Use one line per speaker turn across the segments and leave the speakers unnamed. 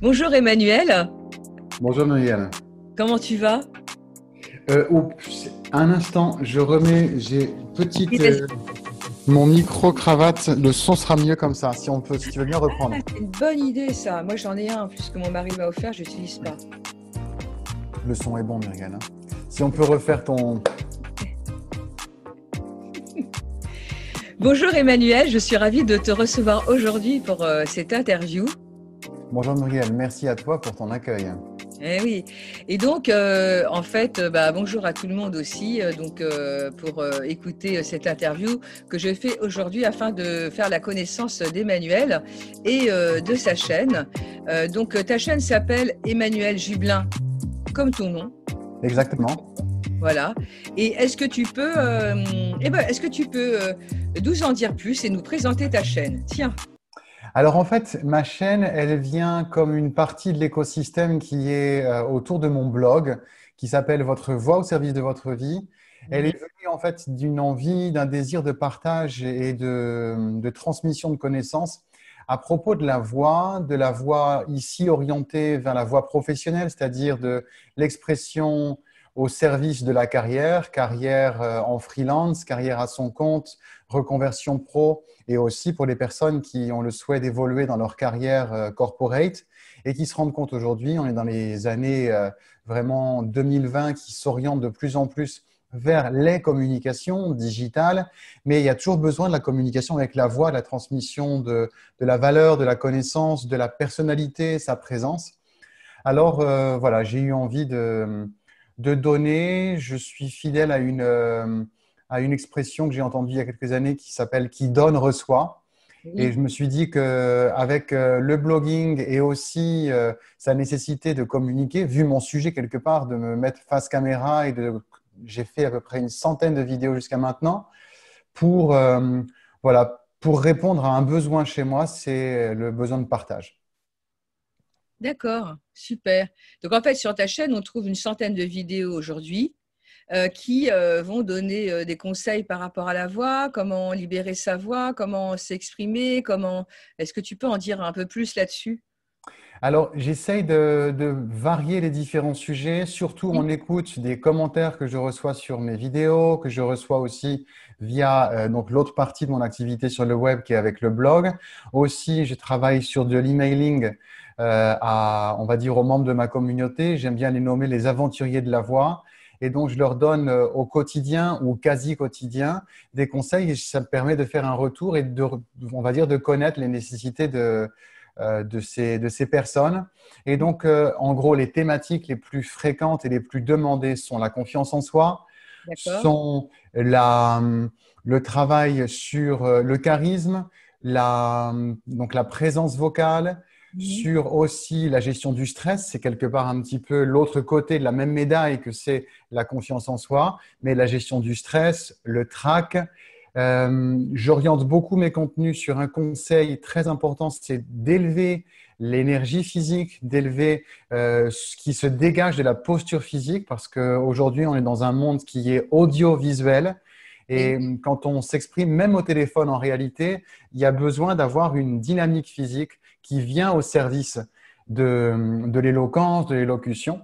Bonjour Emmanuel,
Bonjour Muriel.
comment tu vas?
Un instant, je remets, j'ai
Oui,
petite
vas-y.
mon micro-cravate, le son sera mieux comme ça, si on peut, si tu veux bien
Ah,
reprendre.
c'est une bonne idée ça. Moi j'en ai un en plus que mon mari m'a offert, je n'utilise pas.
Le son est bon, Muriel, hein. Si on peut refaire ton…
Bonjour Emmanuel, je suis ravie de te recevoir aujourd'hui pour cette interview.
Bonjour Muriel, merci à toi pour ton accueil.
Eh oui. Et donc, en fait, bonjour à tout le monde aussi. Pour écouter cette interview que je fais aujourd'hui afin de faire la connaissance d'Emmanuel et de sa chaîne. Ta chaîne s'appelle Emmanuel Gibelin, comme ton nom.
Exactement.
Voilà. Et est-ce que tu peux nous en dire plus et nous présenter ta chaîne? Tiens.
Alors en fait, ma chaîne, elle vient comme une partie de l'écosystème qui est autour de mon blog, qui s'appelle Votre voix au service de votre vie. Elle
Mhm.
est venue en fait d'une envie, d'un désir de partage et de transmission de connaissances à propos de la voix ici orientée vers la voie professionnelle, c'est-à-dire de l'expression au service de la carrière, carrière en freelance, carrière à son compte, reconversion pro et aussi pour les personnes qui ont le souhait d'évoluer dans leur carrière corporate et qui se rendent compte aujourd'hui, on est dans les années vraiment 2020 qui s'orientent de plus en plus vers les communications digitales, mais il y a toujours besoin de la communication avec la voix, de la transmission de la valeur, de la connaissance, de la personnalité, sa présence. Alors voilà, j'ai eu envie de donner. Je suis fidèle à une expression que j'ai entendue il y a quelques années qui s'appelle qui donne reçoit. Et
Oui.
je me suis dit qu'avec le blogging et aussi sa nécessité de communiquer, vu mon sujet quelque part, de me mettre face caméra j'ai fait à peu près une centaine de vidéos jusqu'à maintenant pour, voilà, pour répondre à un besoin chez moi, c'est le besoin de partage.
D'accord, super. Donc en fait, sur ta chaîne, on trouve une centaine de vidéos aujourd'hui qui vont donner des conseils par rapport à la voix, comment libérer sa voix, comment s'exprimer, comment… Est-ce que tu peux en dire un peu plus là-dessus?
Alors, j'essaye de varier les différents sujets. Surtout,
Oui.
on écoute des commentaires que je reçois sur mes vidéos, que je reçois aussi via donc l'autre partie de mon activité sur le web qui est avec le blog. Aussi, je travaille sur de l'emailing on va dire, aux membres de ma communauté. J'aime bien les nommer les aventuriers de la voix. Et donc, je leur donne au quotidien ou quasi quotidien des conseils et ça me permet de faire un retour et on va dire, de connaître les nécessités de ces personnes. Et donc, en gros, les thématiques les plus fréquentes et les plus demandées sont la confiance en soi,
D'accord.
sont le travail sur le charisme, donc la présence vocale,
Mhm.
sur aussi la gestion du stress. C'est quelque part un petit peu l'autre côté de la même médaille que c'est la confiance en soi, mais la gestion du stress, le trac. J'oriente beaucoup mes contenus sur un conseil très important, c'est d'élever l'énergie physique, d'élever ce qui se dégage de la posture physique, parce qu'aujourd'hui, on est dans un monde qui est audiovisuel.
Et
Et quand on s'exprime, même au téléphone, en réalité, il y a besoin d'avoir une dynamique physique qui vient au service de l'éloquence, de l'élocution.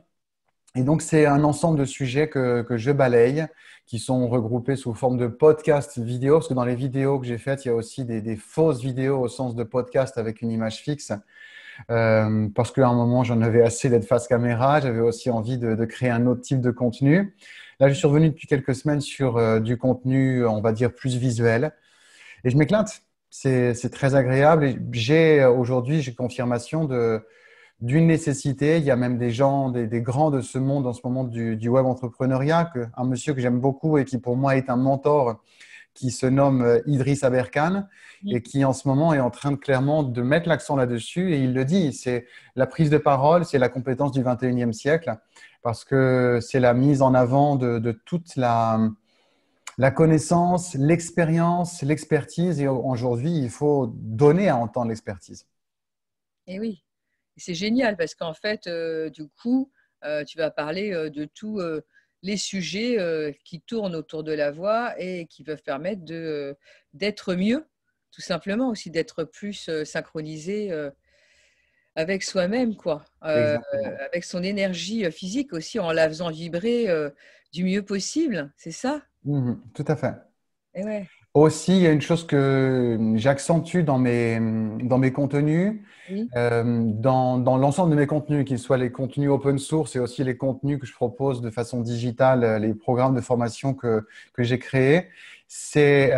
Et donc, c'est un ensemble de sujets que je balaye, qui sont regroupés sous forme de podcast vidéo, parce que dans les vidéos que j'ai faites, il y a aussi des fausses vidéos au sens de podcast avec une image fixe, parce qu'à un moment, j'en avais assez d'être face caméra, j'avais aussi envie de créer un autre type de contenu. Là, je suis revenu depuis quelques semaines sur du contenu, on va dire, plus visuel, et je m'éclate. C'est très agréable. Et aujourd'hui, j'ai confirmation d'une nécessité. Il y a même des gens, des grands de ce monde en ce moment du web entrepreneuriat, un monsieur que j'aime beaucoup et qui pour moi est un mentor qui se nomme Idriss Aberkan et qui en ce moment est en train de clairement de mettre l'accent là-dessus et il le dit, c'est la prise de parole, c'est la compétence du 21e siècle parce que c'est la mise en avant de toute la connaissance, l'expérience, l'expertise et aujourd'hui il faut donner à entendre l'expertise.
oui, c'est génial parce qu'en fait, du coup, tu vas parler de tous les sujets qui tournent autour de la voix et qui peuvent permettre d'être mieux, tout simplement aussi d'être plus synchronisé. avec soi-même, quoi.
Exactement.
Avec son énergie physique aussi, en la faisant vibrer du mieux possible, c'est ça?
Mhm, tout à fait.
Et ouais,
Aussi, il y a une chose que j'accentue dans mes contenus,
oui,
dans l'ensemble de mes contenus, qu'ils soient les contenus open source et aussi les contenus que je propose de façon digitale, les programmes de formation que j'ai créés, c'est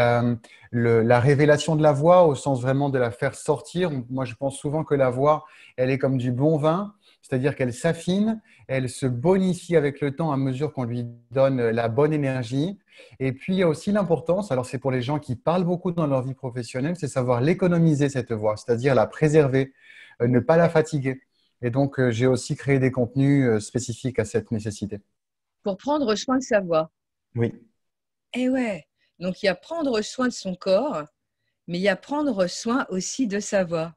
la révélation de la voix au sens vraiment de la faire sortir. Moi, je pense souvent que la voix, elle est comme du bon vin, c'est-à-dire qu'elle s'affine, elle se bonifie avec le temps à mesure qu'on lui donne la bonne énergie. Et puis, il y a aussi l'importance, alors c'est pour les gens qui parlent beaucoup dans leur vie professionnelle, c'est savoir l'économiser, cette voix, c'est-à-dire la préserver, ne pas la fatiguer. Et donc, j'ai aussi créé des contenus spécifiques à cette nécessité.
pour prendre soin de sa voix.
Oui.
Et ouais, donc il y a prendre soin de son corps, mais il y a prendre soin aussi de sa voix.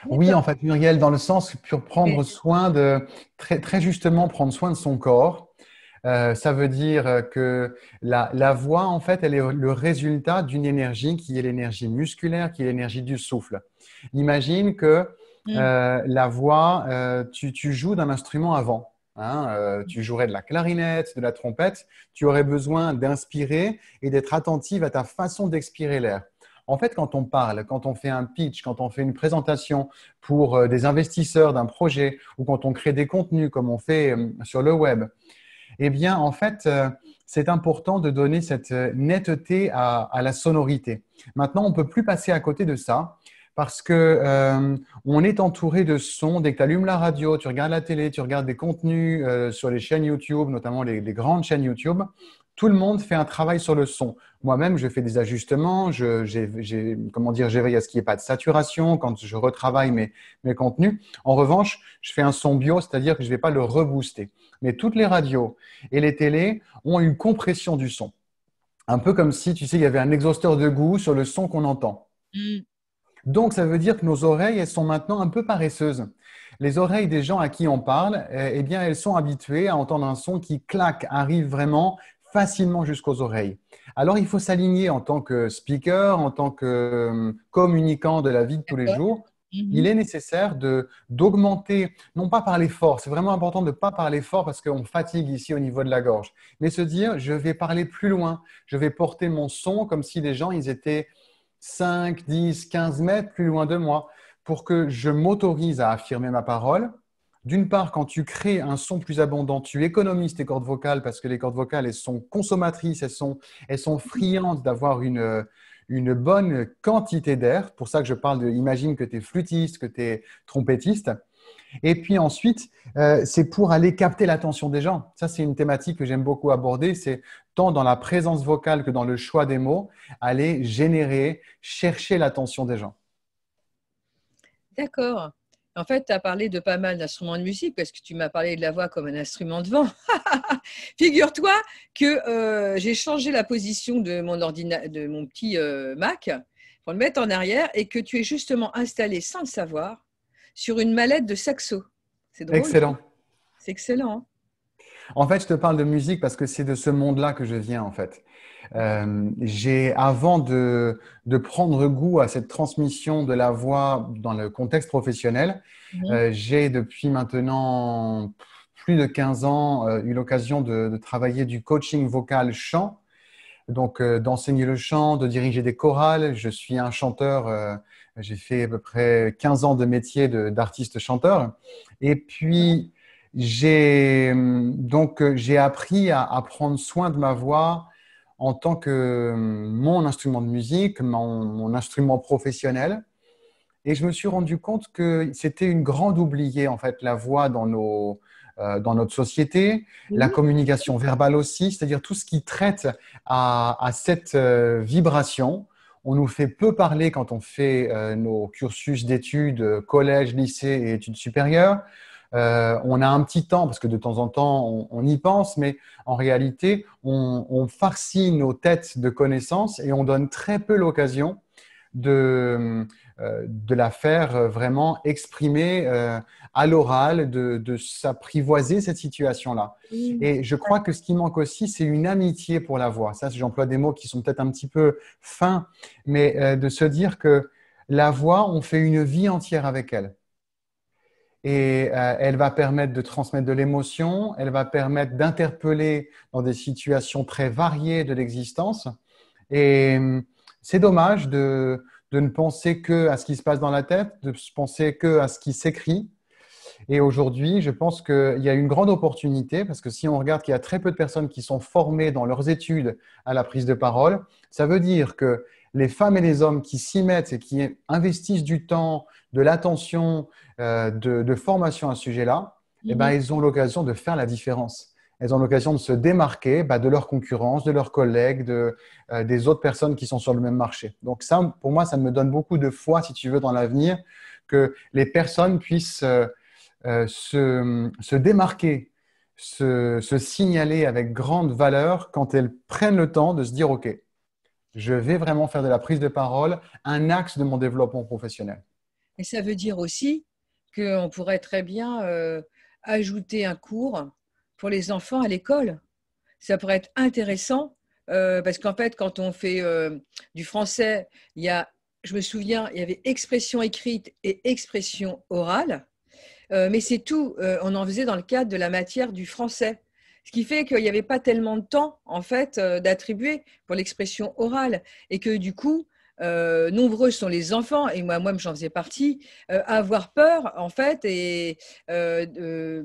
Oui,
D'accord.
en fait, Muriel, dans le sens pour
Mais,
prendre soin de, très justement, prendre soin de son corps. Ça veut dire que la voix, en fait, elle est le résultat d'une énergie qui est l'énergie musculaire, qui est l'énergie du souffle. Imagine que
hmm,
la voix, tu joues d'un instrument avant. Hein, tu jouerais de la clarinette, de la trompette. Tu aurais besoin d'inspirer et d'être attentive à ta façon d'expirer l'air. En fait, quand on parle, quand on fait un pitch, quand on fait une présentation pour des investisseurs d'un projet ou quand on crée des contenus comme on fait sur le web, eh bien, en fait, c'est important de donner cette netteté à la sonorité. Maintenant, on ne peut plus passer à côté de ça parce que on est entouré de sons. Dès que tu allumes la radio, tu regardes la télé, tu regardes des contenus sur les chaînes YouTube, notamment les grandes chaînes YouTube, tout le monde fait un travail sur le son. Moi-même, je fais des ajustements, comment dire, j'éveille à ce qu'il n'y ait pas de saturation quand je retravaille mes contenus. En revanche, je fais un son bio, c'est-à-dire que je ne vais pas le rebooster. Mais toutes les radios et les télés ont une compression du son. Un peu comme si, tu sais, il y avait un exhausteur de goût sur le son qu'on entend.
hmm,
Donc, ça veut dire que nos oreilles, elles sont maintenant un peu paresseuses. Les oreilles des gens à qui on parle, eh bien, elles sont habituées à entendre un son qui claque, arrive vraiment facilement jusqu'aux oreilles. Alors, il faut s'aligner en tant que speaker, en tant que communicant de la vie de tous les
d'accord.
jours. Il
Mhm.
est nécessaire d'augmenter, non pas parler fort, c'est vraiment important de ne pas parler fort parce qu'on fatigue ici au niveau de la gorge, mais se dire, je vais parler plus loin, je vais porter mon son comme si les gens, ils étaient 5, 10, 15 mètres plus loin de moi pour que je m'autorise à affirmer ma parole. D'une part, quand tu crées un son plus abondant, tu économises tes cordes vocales parce que les cordes vocales, elles sont consommatrices, elles sont friandes d'avoir une bonne quantité d'air. Pour ça que je parle de, imagine que tu es flûtiste, que tu es trompettiste. Et puis ensuite, c'est pour aller capter l'attention des gens. Ça, c'est une thématique que j'aime beaucoup aborder. C'est tant dans la présence vocale que dans le choix des mots, aller générer, chercher l'attention des gens.
D'accord. En fait, tu as parlé de pas mal d'instruments de musique parce que tu m'as parlé de la voix comme un instrument de vent. Figure-toi que j'ai changé la position de de mon petit Mac pour le mettre en arrière et que tu es justement installé sans le savoir sur une mallette de saxo. C'est drôle,
Excellent.
c'est excellent, hein.
En fait, je te parle de musique parce que c'est de ce monde-là que je viens, en fait. Avant de prendre goût à cette transmission de la voix dans le contexte professionnel,
Mhm.
j'ai depuis maintenant plus de 15 ans eu l'occasion de travailler du coaching vocal chant, donc d'enseigner le chant, de diriger des chorales. Je suis un chanteur, j'ai fait à peu près 15 ans de métier d'artiste chanteur. Et puis, j'ai appris à prendre soin de ma voix en tant que mon instrument de musique, mon instrument professionnel. Et je me suis rendu compte que c'était une grande oubliée, en fait, la voix dans notre société, la
Oui,
communication verbale aussi, c'est-à-dire tout ce qui traite à cette vibration. On nous fait peu parler quand on fait nos cursus d'études, collège, lycée et études supérieures. On a un petit temps, parce que de temps en temps, on y pense, mais en réalité, on farcit nos têtes de connaissances et on donne très peu l'occasion de la faire vraiment exprimer à l'oral, de s'apprivoiser cette situation-là.
oui.
Et je crois que ce qui manque aussi, c'est une amitié pour la voix. Ça, j'emploie des mots qui sont peut-être un petit peu fins, mais de se dire que la voix, on fait une vie entière avec elle. et elle va permettre de transmettre de l'émotion, elle va permettre d'interpeller dans des situations très variées de l'existence. Et c'est dommage de ne penser que à ce qui se passe dans la tête, de penser que à ce qui s'écrit. Et aujourd'hui, je pense qu'il y a une grande opportunité parce que si on regarde qu'il y a très peu de personnes qui sont formées dans leurs études à la prise de parole, ça veut dire que les femmes et les hommes qui s'y mettent et qui investissent du temps, de l'attention, de formation à ce sujet-là, eh ben, ils ont l'occasion de faire la différence. Elles ont l'occasion de se démarquer de leur concurrence, de leurs collègues, des autres personnes qui sont sur le même marché. Donc ça, pour moi, ça me donne beaucoup de foi, si tu veux, dans l'avenir, que les personnes puissent se démarquer, se signaler avec grande valeur quand elles prennent le temps de se dire, OK, je vais vraiment faire de la prise de parole un axe de mon développement professionnel.
Et ça veut dire aussi qu'on pourrait très bien ajouter un cours pour les enfants à l'école. Ça pourrait être intéressant parce qu'en fait, quand on fait du français, je me souviens, il y avait expression écrite et expression orale. Mais c'est tout. On en faisait dans le cadre de la matière du français. Ce qui fait qu'il n'y avait pas tellement de temps, en fait, d'attribuer pour l'expression orale. Et que du coup, nombreux sont les enfants, et moi-même j'en faisais partie, à avoir peur, en fait, et d'aller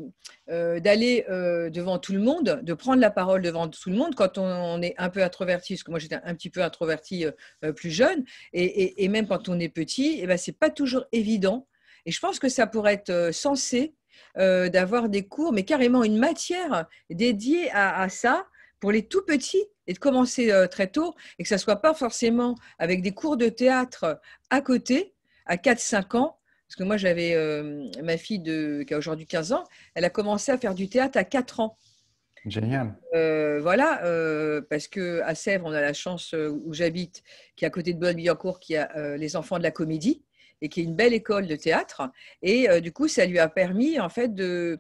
devant tout le monde, de prendre la parole devant tout le monde quand on est un peu introverti, parce que moi j'étais un petit peu introverti plus jeune, et même quand on est petit, eh ben, c'est pas toujours évident. Et je pense que ça pourrait être censé d'avoir des cours, mais carrément une matière dédiée à ça pour les tout petits et de commencer très tôt et que ça ne soit pas forcément avec des cours de théâtre à côté, à 4-5 ans. Parce que moi, j'avais ma fille qui a aujourd'hui 15 ans, elle a commencé à faire du théâtre à 4 ans.
Génial.
Voilà, parce qu'à Sèvres, on a la chance où j'habite, qui est à côté de Boulogne-Billancourt, qui a les enfants de la comédie et qui est une belle école de théâtre. Et du coup, ça lui a permis, en fait, je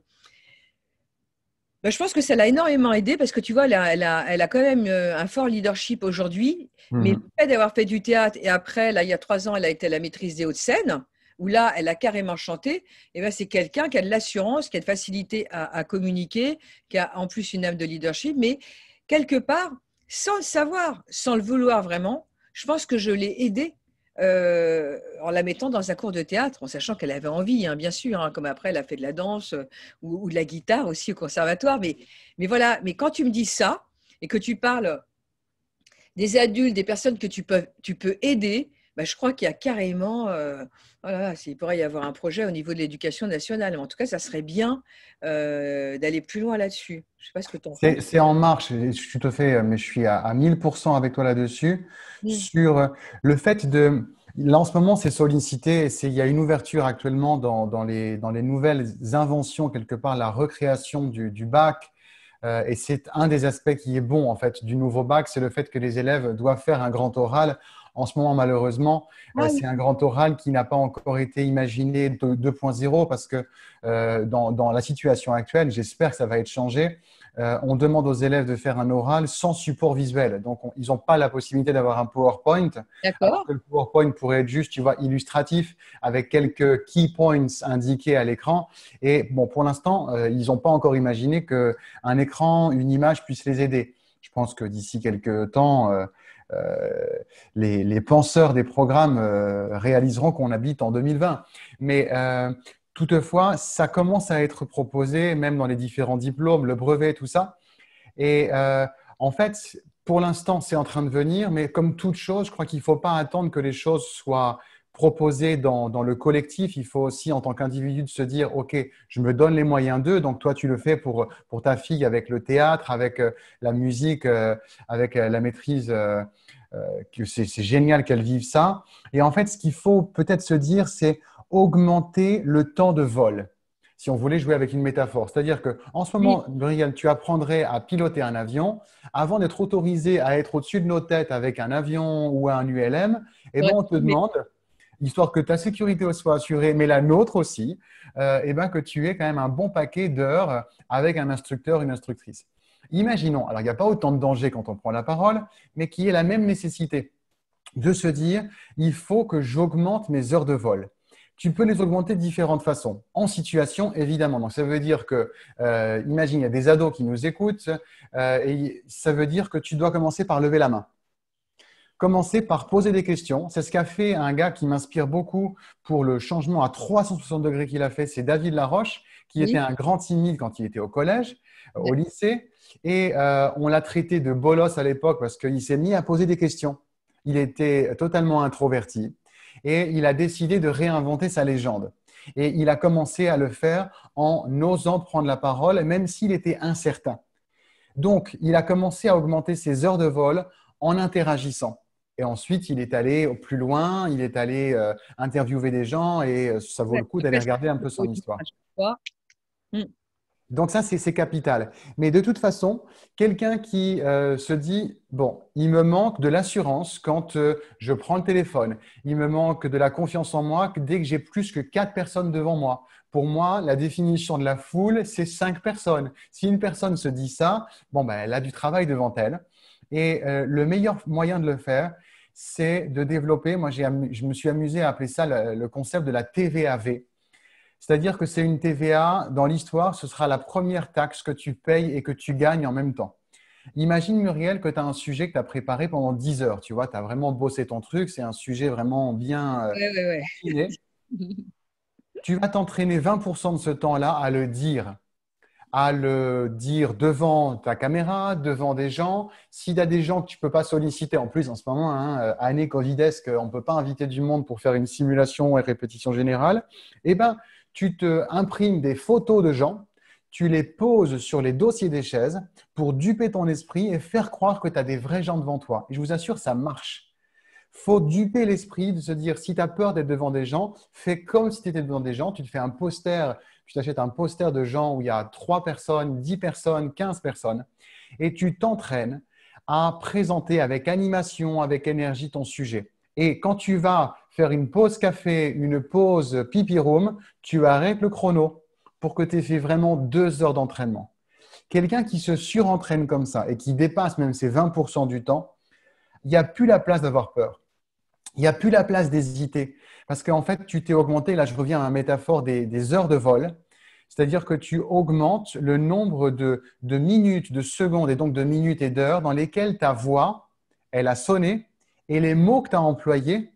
pense que ça l'a énormément aidé parce que tu vois, elle a quand même un fort leadership aujourd'hui. Mais le fait d'avoir fait du théâtre et après, là, il y a 3 ans, elle a été à la maîtrise des Hauts-de-Seine, où là, elle a carrément chanté. Et ben, c'est quelqu'un qui a de l'assurance, qui a de facilité à communiquer, qui a en plus une âme de leadership. Mais quelque part, sans le savoir, sans le vouloir vraiment, je pense que je l'ai aidée en la mettant dans un cours de théâtre, en sachant qu'elle avait envie, hein, bien sûr, hein, comme après elle a fait de la danse ou de la guitare aussi au conservatoire. Mais voilà, mais quand tu me dis ça et que tu parles des adultes, des personnes que tu peux aider, je crois qu'il y a carrément, voilà, il pourrait y avoir un projet au niveau de l'éducation nationale. Mais en tout cas, ça serait bien d'aller plus loin là-dessus. Je ne sais pas ce que tu en penses.
C'est en marche, je te fais, mais je suis à 1000% avec toi là-dessus, sur le fait de… Là, en ce moment, c'est sollicité, il y a une ouverture actuellement dans les nouvelles inventions, quelque part, la recréation du bac. Et c'est un des aspects qui est bon, en fait, du nouveau bac, c'est le fait que les élèves doivent faire un grand oral. En ce moment, malheureusement, c'est un grand oral qui n'a pas encore été imaginé 2.0 parce que dans la situation actuelle, j'espère que ça va être changé. On demande aux élèves de faire un oral sans support visuel. Donc, ils n'ont pas la possibilité d'avoir un PowerPoint. Alors que le PowerPoint pourrait être juste, tu vois, illustratif avec quelques key points indiqués à l'écran. Et bon, pour l'instant, ils n'ont pas encore imaginé qu'un écran, une image puisse les aider. Je pense que d'ici quelques temps, les penseurs des programmes réaliseront qu'on habite en 2020. Mais toutefois, ça commence à être proposé, même dans les différents diplômes, le brevet, tout ça. Et en fait, pour l'instant, c'est en train de venir, mais comme toute chose, je crois qu'il ne faut pas attendre que les choses soient proposées dans le collectif. Il faut aussi, en tant qu'individu, de se dire, OK, je me donne les moyens d'eux. Donc, toi, tu le fais pour ta fille avec le théâtre, avec la musique, avec la maîtrise. Que c'est génial qu'elle vive ça. Et en fait, ce qu'il faut peut-être se dire, c'est augmenter le temps de vol, si on voulait jouer avec une métaphore. C'est-à-dire qu'en ce moment, Muriel, tu apprendrais à piloter un avion. Avant d'être autorisé à être au-dessus de nos têtes avec un avion ou un ULM, eh ben, on te demande, histoire que ta sécurité soit assurée, mais la nôtre aussi, eh ben, que tu aies quand même un bon paquet d'heures avec un instructeur, une instructrice. Imaginons, alors il n'y a pas autant de danger quand on prend la parole, mais qui est la même nécessité de se dire, il faut que j'augmente mes heures de vol. Tu peux les augmenter de différentes façons. En situation, évidemment. Donc, ça veut dire que, imagine, il y a des ados qui nous écoutent et ça veut dire que tu dois commencer par lever la main. Commencer par poser des questions. C'est ce qu'a fait un gars qui m'inspire beaucoup pour le changement à 360 degrés qu'il a fait. C'est David Laroche, qui était
Oui,
un grand timide quand il était au collège, au
d'accord.
lycée. Et on l'a traité de bolos à l'époque parce qu'il s'est mis à poser des questions. Il était totalement introverti et il a décidé de réinventer sa légende. Et il a commencé à le faire en osant prendre la parole, même s'il était incertain. Donc, il a commencé à augmenter ses heures de vol en interagissant. Et ensuite, il est allé plus loin, il est allé interviewer des gens et ça vaut
Ouais,
le coup d'aller
après,
regarder un peu son histoire.
à chaque fois. Mm.
Donc ça, c'est capital. Mais de toute façon, quelqu'un qui se dit, bon, il me manque de l'assurance quand je prends le téléphone, il me manque de la confiance en moi dès que j'ai plus que 4 personnes devant moi. Pour moi, la définition de la foule, c'est 5 personnes. Si une personne se dit ça, bon, ben, elle a du travail devant elle. Et le meilleur moyen de le faire, c'est de développer, moi je me suis amusé à appeler ça le concept de la TVAV. C'est-à-dire que c'est une TVA, dans l'histoire, ce sera la première taxe que tu payes et que tu gagnes en même temps. Imagine, Muriel, que tu as un sujet que tu as préparé pendant 10 heures. Tu vois, tu as vraiment bossé ton truc, c'est un sujet vraiment bien
Ouais, ouais,
affiné.
ouais.
Tu vas t'entraîner 20% de ce temps-là à le dire devant ta caméra, devant des gens. S'il y a des gens que tu ne peux pas solliciter, en plus en ce moment, hein, année covidesque, on ne peut pas inviter du monde pour faire une simulation et répétition générale, eh ben, tu te imprimes des photos de gens, tu les poses sur les dossiers des chaises pour duper ton esprit et faire croire que tu as des vrais gens devant toi. Et je vous assure, ça marche. Faut duper l'esprit de se dire, si tu as peur d'être devant des gens, fais comme si tu étais devant des gens. Tu te fais un poster, tu t'achètes un poster de gens où il y a 3 personnes, 10 personnes, 15 personnes et tu t'entraînes à présenter avec animation, avec énergie ton sujet. Et quand tu vas faire une pause café, une pause pipi room, tu arrêtes le chrono pour que tu aies fait vraiment 2 heures d'entraînement. Quelqu'un qui se surentraîne comme ça et qui dépasse même ses 20% du temps, il n'y a plus la place d'avoir peur. Il n'y a plus la place d'hésiter. Parce qu'en fait, tu t'es augmenté, là je reviens à la métaphore des heures de vol, c'est-à-dire que tu augmentes le nombre de minutes, de secondes et donc de minutes et d'heures dans lesquelles ta voix, elle a sonné et les mots que tu as employés,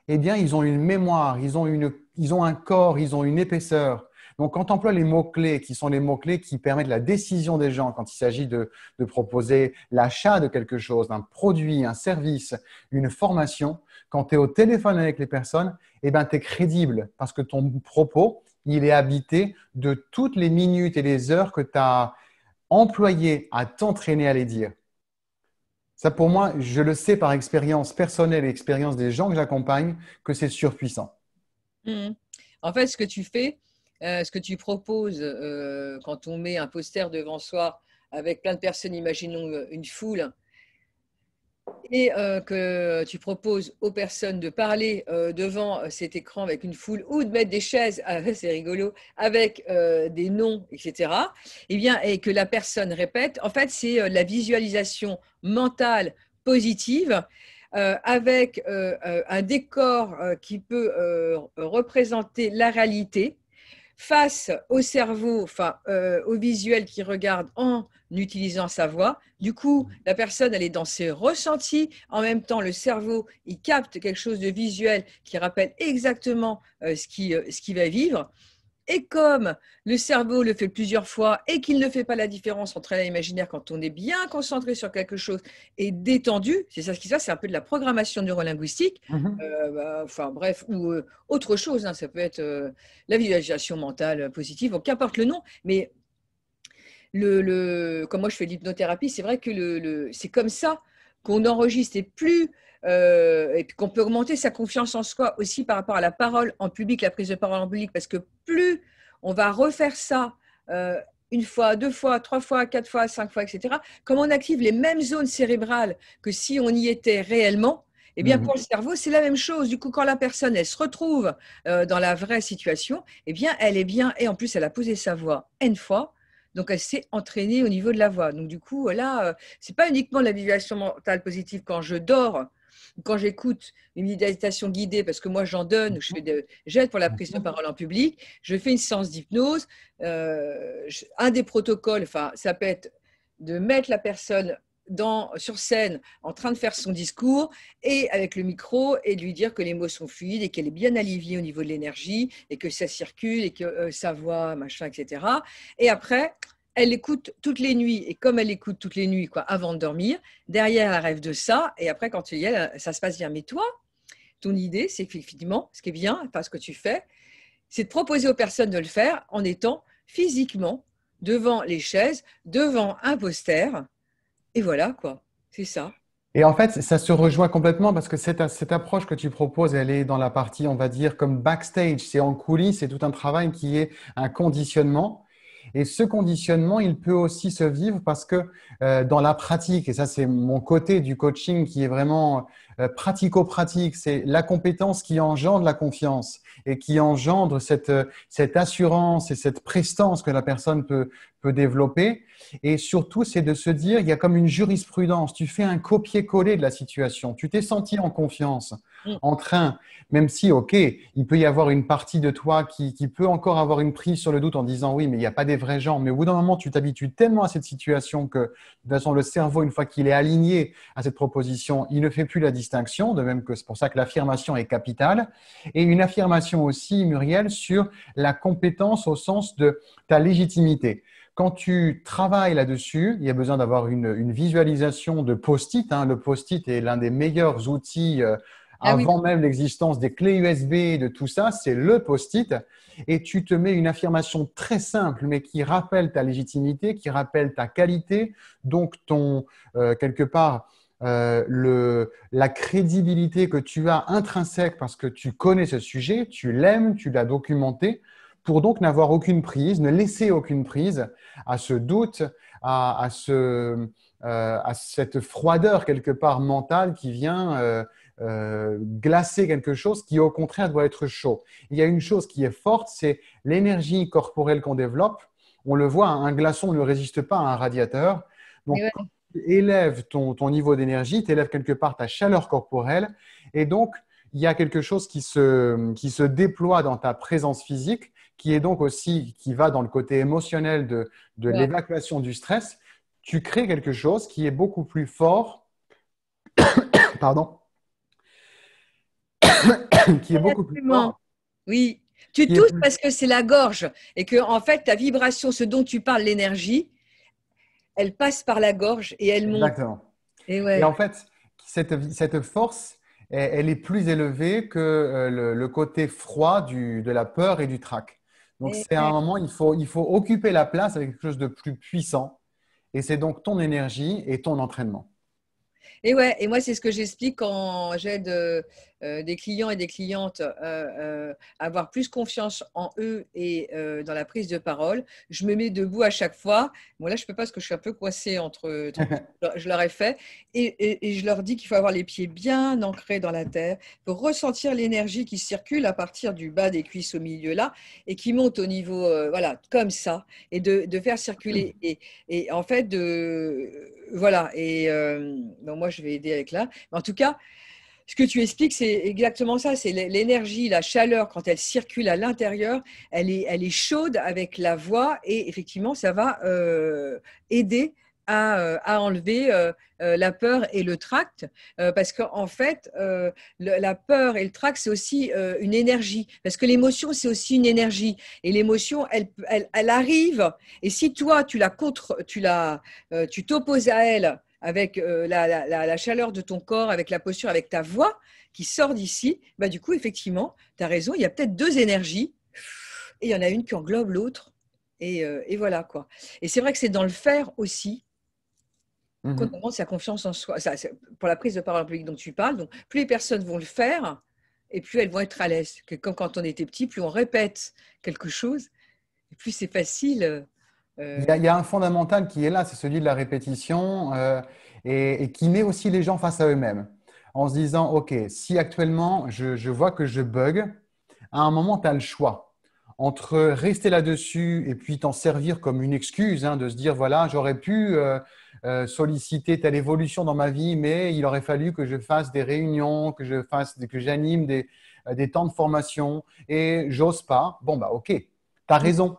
eh bien, ils ont une mémoire, ils ont un corps, ils ont une épaisseur. Donc, quand tu emploies les mots-clés, qui sont les mots-clés qui permettent la décision des gens quand il s'agit de proposer l'achat de quelque chose, d'un produit, un service, une formation, quand tu es au téléphone avec les personnes, eh ben, tu es crédible parce que ton propos, il est habité de toutes les minutes et les heures que tu as employées à t'entraîner à les dire. Ça, pour moi, je le sais par expérience personnelle et expérience des gens que j'accompagne, que c'est surpuissant.
Mhm. En fait, ce que tu fais, ce que tu proposes quand on met un poster devant soi avec plein de personnes, imaginons une foule, et que tu proposes aux personnes de parler devant cet écran avec une foule ou de mettre des chaises, c'est rigolo, avec des noms, etc. Et bien, et que la personne répète, en fait, c'est la visualisation mentale positive avec un décor qui peut représenter la réalité face au cerveau, enfin au visuel qui regarde en utilisant sa voix. Du coup, la personne, elle est dans ses ressentis. En même temps, le cerveau, il capte quelque chose de visuel qui rappelle exactement ce qu'il va vivre. Et comme le cerveau le fait plusieurs fois et qu'il ne fait pas la différence entre l'imaginaire quand on est bien concentré sur quelque chose et détendu, c'est ça ce qui se passe, c'est un peu de la programmation neurolinguistique,
Mhm.
enfin bref, ou autre chose, hein, ça peut être la visualisation mentale positive, donc qu'importe le nom, mais comme moi je fais de l'hypnothérapie, c'est vrai que c'est comme ça qu'on enregistre et puis qu'on peut augmenter sa confiance en soi aussi par rapport à la parole en public, la prise de parole en public, parce que plus on va refaire ça une fois, 2 fois, 3 fois, 4 fois, 5 fois, etc., comme on active les mêmes zones cérébrales que si on y était réellement, eh bien pour
Mhm.
le cerveau, c'est la même chose. Du coup, quand la personne, elle se retrouve dans la vraie situation, eh bien, elle est bien, et en plus, elle a posé sa voix N fois, donc, elle s'est entraînée au niveau de la voix. Donc, du coup, là, c'est pas uniquement la visualisation mentale positive quand je dors quand j'écoute une méditation guidée, parce que moi j'en donne, j'aide pour la prise de parole en public, je fais une séance d'hypnose. Un des protocoles, enfin, ça peut être de mettre la personne sur scène en train de faire son discours et avec le micro et de lui dire que les mots sont fluides et qu'elle est bien alignée au niveau de l'énergie et que ça circule et que sa voix, machin, etc. Et après, elle écoute toutes les nuits et comme elle écoute toutes les nuits quoi, avant de dormir, derrière elle rêve de ça et après quand tu y es, ça se passe bien. Mais toi, ton idée, c'est qu'effectivement, ce qui est bien, parce que tu fais, c'est de proposer aux personnes de le faire en étant physiquement devant les chaises, devant un poster. Et voilà, quoi. C'est ça.
Et en fait, ça se rejoint complètement parce que cette approche que tu proposes, elle est dans la partie, on va dire, comme backstage. C'est en coulisses, c'est tout un travail qui est un conditionnement. Et ce conditionnement, il peut aussi se vivre parce que dans la pratique, et ça c'est mon côté du coaching qui est vraiment pratico-pratique, c'est la compétence qui engendre la confiance et qui engendre cette assurance et cette prestance que la personne peut développer. Et surtout, c'est de se dire, il y a comme une jurisprudence, tu fais un copier-coller de la situation, tu t'es senti en confiance, en train, même si, ok, il peut y avoir une partie de toi qui peut encore avoir une prise sur le doute en disant, oui, mais il n'y a pas des vrais gens, mais au bout d'un moment, tu t'habitues tellement à cette situation que, de toute façon, le cerveau, une fois qu'il est aligné à cette proposition, il ne fait plus la distinction, de même que c'est pour ça que l'affirmation est capitale. Et une affirmation aussi, Muriel, sur la compétence au sens de ta légitimité. Quand tu travailles là-dessus, il y a besoin d'avoir une visualisation de post-it. Le post-it est l'un des meilleurs outils avant même l'existence des clés USB, de tout ça. C'est le post-it. Et tu te mets une affirmation très simple, mais qui rappelle ta légitimité, qui rappelle ta qualité, donc quelque part, la crédibilité que tu as intrinsèque parce que tu connais ce sujet, tu l'aimes, tu l'as documenté, pour donc n'avoir aucune prise, ne laisser aucune prise à ce doute, à cette froideur quelque part mentale qui vient glacer quelque chose qui au contraire doit être chaud. Il y a une chose qui est forte, c'est l'énergie corporelle qu'on développe. On le voit, un glaçon ne résiste pas à un radiateur. Donc, quand tu élèves ton niveau d'énergie, tu élèves quelque part ta chaleur corporelle et donc il y a quelque chose qui se déploie dans ta présence physique, qui est donc aussi, qui va dans le côté émotionnel de l'évacuation du stress. Tu crées quelque chose qui est beaucoup plus fort, pardon, qui est beaucoup plus fort.
Oui, tu tousses parce que c'est la gorge et que en fait ta vibration, ce dont tu parles, l'énergie, elle passe par la gorge et elle monte.
Exactement.
Et
en fait, cette force, elle est plus élevée que le côté froid de la peur et du trac. Donc, c'est à un moment, il faut occuper la place avec quelque chose de plus puissant. Et c'est donc ton énergie et ton entraînement.
Et moi, c'est ce que j'explique quand j'aide des clients et des clientes à avoir plus confiance en eux et dans la prise de parole. Je me mets debout à chaque fois. Bon, là, je ne peux pas parce que je suis un peu coincée entre je leur ai fait. Et je leur dis qu'il faut avoir les pieds bien ancrés dans la terre pour ressentir l'énergie qui circule à partir du bas des cuisses au milieu là et qui monte au niveau, voilà, comme ça. Et de faire circuler. Et en fait, voilà. Et donc moi, je vais aider avec là. Mais en tout cas, ce que tu expliques, c'est exactement ça. C'est l'énergie, la chaleur, quand elle circule à l'intérieur, elle est chaude avec la voix et effectivement, ça va aider à enlever la peur et le tract. Parce qu'en fait, la peur et le tract, c'est aussi une énergie. Parce que l'émotion, c'est aussi une énergie. Et l'émotion, elle arrive. Et si toi, tu t'opposes à elle, avec la chaleur de ton corps, avec la posture, avec ta voix qui sort d'ici, bah, du coup, effectivement, tu as raison, il y a peut-être deux énergies et il y en a une qui englobe l'autre. Et voilà, quoi. Et c'est vrai que c'est dans le faire aussi qu'on augmente sa confiance en soi. Ça, pour la prise de parole en public dont tu parles, donc, plus les personnes vont le faire et plus elles vont être à l'aise. Comme quand on était petit, plus on répète quelque chose, et plus c'est facile.
Il y a un fondamental qui est là, c'est celui de la répétition et qui met aussi les gens face à eux-mêmes en se disant, OK, si actuellement je vois que je bug, à un moment, tu as le choix entre rester là-dessus et puis t'en servir comme une excuse, hein, de se dire, voilà, j'aurais pu solliciter telle évolution dans ma vie, mais il aurait fallu que je fasse des réunions, que j'anime des temps de formation et j'ose pas. Bon, bah, ok, tu as raison.